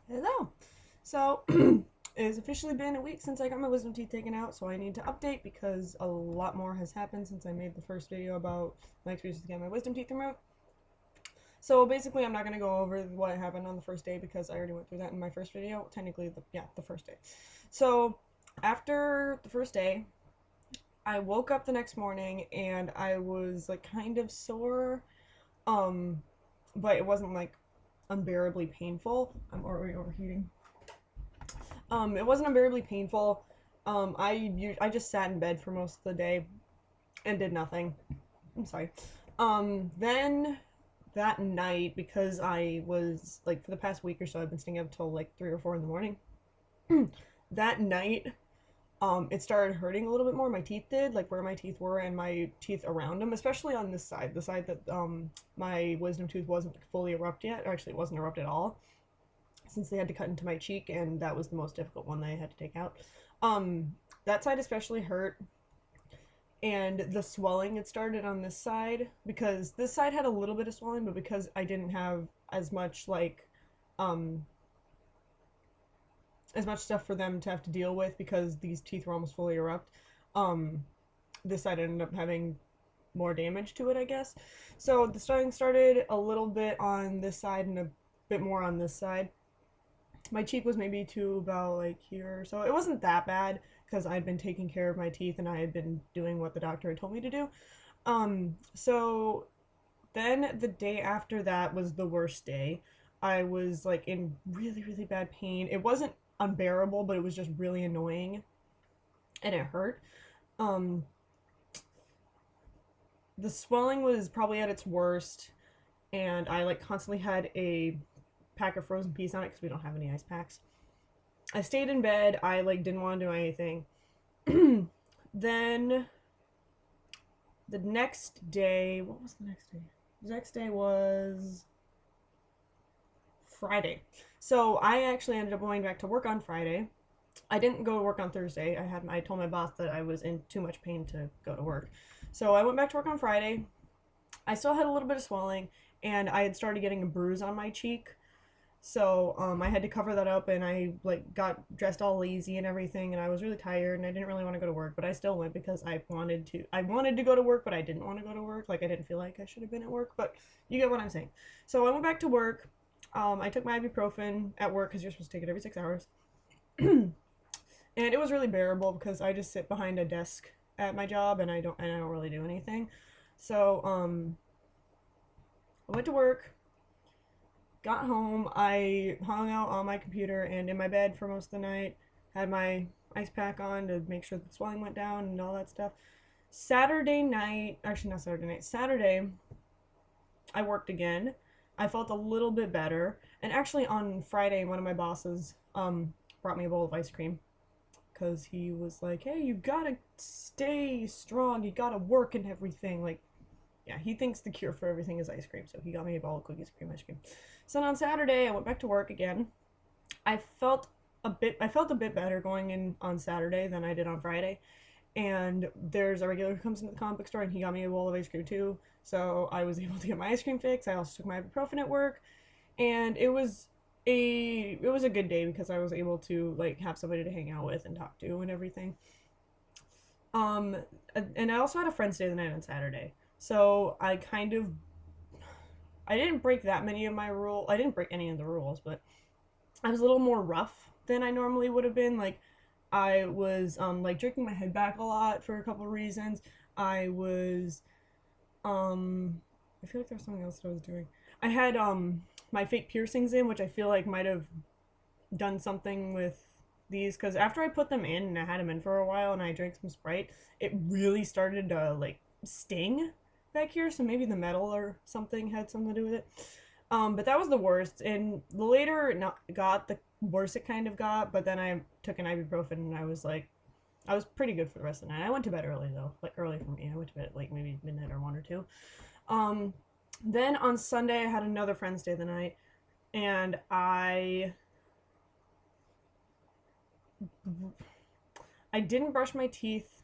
Hello. So, it's officially been a week since I got my wisdom teeth taken out, so I need to update because a lot more has happened since I made the first video about my experience with getting my wisdom teeth removed. So basically, I'm not going to go over what happened on the first day because I already went through that in my first video. Technically, the first day. So, after the first day, I woke up the next morning and I was like kind of sore, um, but it wasn't like unbearably painful. I'm already overheating. It wasn't unbearably painful. I just sat in bed for most of the day and did nothing. I'm sorry. Then that night, because I was like for the past week or so, I've been staying up till like 3 or 4 in the morning. That night, it started hurting a little bit more. My teeth did, like where my teeth were and my teeth around them, especially on this side, the side that my wisdom tooth wasn't fully erupt yet. Or actually, it wasn't erupt at all, since they had to cut into my cheek, and that was the most difficult one they had to take out. That side especially hurt, and the swelling had started on this side because this side had a little bit of swelling, but because I didn't have um, as much stuff for them to have to deal with because these teeth were almost fully erupt, um, this side ended up having more damage to it, I guess. So the swelling started a little bit on this side and a bit more on this side. My cheek was maybe to about like here, so it wasn't that bad because I'd been taking care of my teeth and I had been doing what the doctor had told me to do. So then the day after that was the worst day. I was like in really, really bad pain. It wasn't unbearable, but it was just really annoying and it hurt. Um, the swelling was probably at its worst, and I like constantly had a pack of frozen peas on it because we don't have any ice packs. I stayed in bed. I like didn't want to do anything. Then the next day, what was the next day? The next day was Friday. So I actually ended up going back to work on Friday. I didn't go to work on Thursday. I told my boss that I was in too much pain to go to work. So I went back to work on Friday. I still had a little bit of swelling, and I had started getting a bruise on my cheek. So I had to cover that up, and I like got dressed all lazy and everything, and I was really tired, and I didn't really want to go to work, but I still went because I wanted to. I wanted to go to work, but I didn't want to go to work. Like I didn't feel like I should have been at work, but you get what I'm saying. So I went back to work. I took my ibuprofen at work because you're supposed to take it every 6 hours, and it was really bearable because I just sit behind a desk at my job, and I don't really do anything. So I went to work, got home, I hung out on my computer and in my bed for most of the night, had my ice pack on to make sure the swelling went down and all that stuff. Saturday night, actually not Saturday night, Saturday, I worked again. I felt a little bit better. And actually on Friday, one of my bosses brought me a bowl of ice cream because he was like, hey, you gotta stay strong, you gotta work and everything. Like, yeah, he thinks the cure for everything is ice cream, so he got me a bowl of cookies, cream ice cream. So then on Saturday, I went back to work again. I felt a bit better going in on Saturday than I did on Friday. And there's a regular who comes into the comic book store, and he got me a bowl of ice cream too. So I was able to get my ice cream fix. I also took my ibuprofen at work, and it was a good day because I was able to like have somebody to hang out with and talk to and everything. Um, and I also had a friend stay the night on Saturday. So I didn't break that many of my rules. I didn't break any of the rules, but I was a little more rough than I normally would have been. Like I was like jerking my head back a lot for a couple of reasons. I was I feel like there's something else that I was doing. I had my fake piercings in, which I feel like might have done something with these because after I put them in and I had them in for a while and I drank some Sprite, it really started to like sting back here. So maybe the metal or something had something to do with it. But that was the worst. And the later it not got, the worse it kind of got. But then I took an ibuprofen and I was pretty good for the rest of the night. I went to bed early though, like early for me. I went to bed at like maybe midnight or 1 or 2. Um, then on Sunday I had another friend stay the night, and I didn't brush my teeth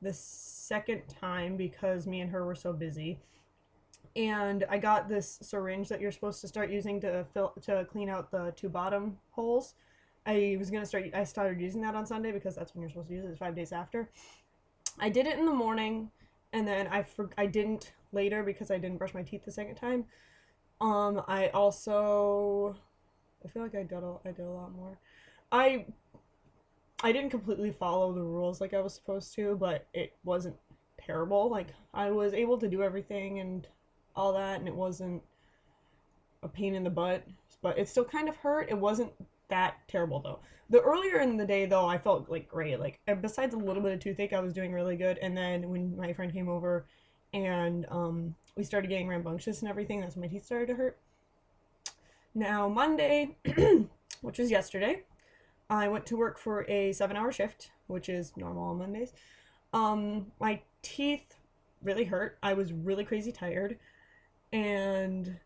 the second time because me and her were so busy. and I got this syringe that you're supposed to start using to clean out the two bottom holes. I started using that on Sunday because that's when you're supposed to use it. It's 5 days after. I did it in the morning, and then I didn't later because I didn't brush my teeth the second time. I also I feel like I did a lot more. I I didn't completely follow the rules like I was supposed to, but it wasn't terrible. Like I was able to do everything and all that, and it wasn't a pain in the butt, but it still kind of hurt. It wasn't that terrible though. The earlier in the day though, I felt like great. Like besides a little bit of toothache, I was doing really good. And then when my friend came over, and we started getting rambunctious and everything, that's when my teeth started to hurt. Now Monday, which was yesterday, I went to work for a 7-hour shift, which is normal on Mondays. My teeth really hurt. I was really crazy tired, and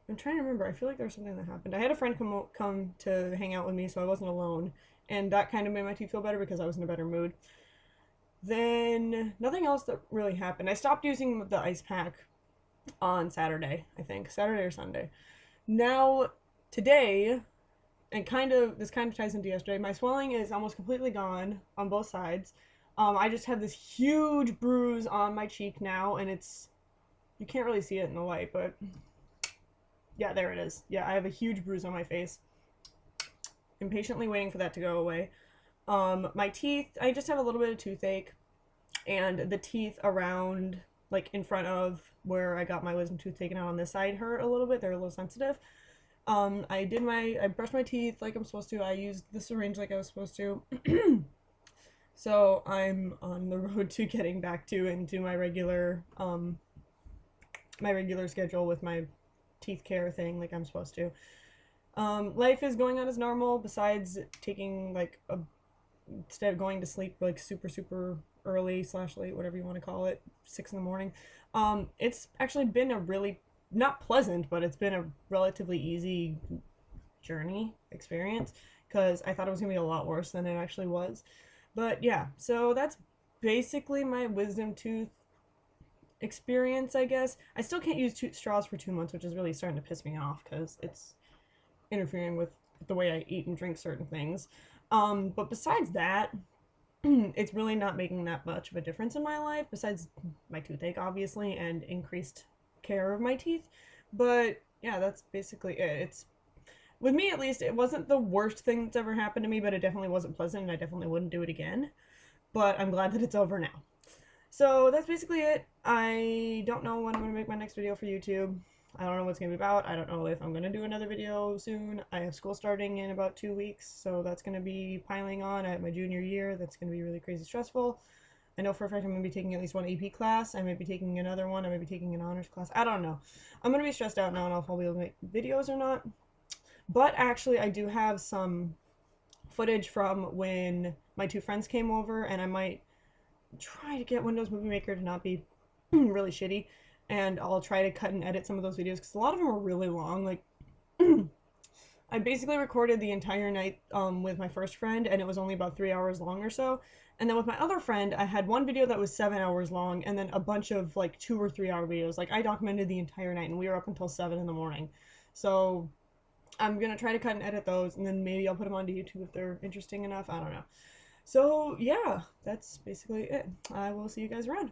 I'm trying to remember. I feel like there was something that happened. I had a friend come to hang out with me, so I wasn't alone, and that kind of made my teeth feel better because I was in a better mood. Then nothing else that really happened. I stopped using the ice pack on Saturday, I think Saturday or Sunday. Now today, and this kind of ties into yesterday. My swelling is almost completely gone on both sides. I just have this huge bruise on my cheek now, and you can't really see it in the light, but yeah, there it is. Yeah, I have a huge bruise on my face. Impatiently waiting for that to go away. My teeth, I just have a little bit of toothache, and the teeth around, like in front of where I got my wisdom tooth taken out on this side, hurt a little bit. They're a little sensitive. I brushed my teeth like I'm supposed to. I used the syringe like I was supposed to. So I'm on the road to getting back to into my regular schedule with my teeth care thing like I'm supposed to. Life is going on as normal, besides taking instead of going to sleep like super early / late, whatever you want to call it, 6 in the morning. It's actually been a really not pleasant, but it's been a relatively easy journey experience because I thought it was gonna be a lot worse than it actually was. But yeah, so that's basically my wisdom tooth experience, I guess. I still can't use straws for 2 months, which is really starting to piss me off because it's interfering with the way I eat and drink certain things. But besides that, it's really not making that much of a difference in my life, besides my toothache, obviously, and increased care of my teeth. But yeah, that's basically it. With me at least, it wasn't the worst thing that's ever happened to me, but it definitely wasn't pleasant, and I definitely wouldn't do it again. But I'm glad that it's over now. So that's basically it. I don't know when I'm going to make my next video for YouTube. I don't know what it's going to be about. I don't know if I'm going to do another video soon. I have school starting in about 2 weeks, so that's going to be piling on at my junior year. That's going to be really crazy stressful. I know for a fact I'm going to be taking at least one AP class. I might be taking another one. I might be taking an honors class. I don't know. I'm going to be stressed out now. I don't know if I'll be able to make videos or not. But actually, I do have some footage from when my two friends came over, and I might try to get Windows Movie Maker to not be really shitty, and I'll try to cut and edit some of those videos because a lot of them are really long. Like I basically recorded the entire night with my first friend, and it was only about 3 hours long or so. And then with my other friend, I had one video that was 7 hours long, and then a bunch of like 2 or 3 hour videos. Like I documented the entire night, and we were up until 7 in the morning. So I'm gonna try to cut and edit those, and then maybe I'll put them onto YouTube if they're interesting enough. I don't know. So yeah, that's basically it. I will see you guys around.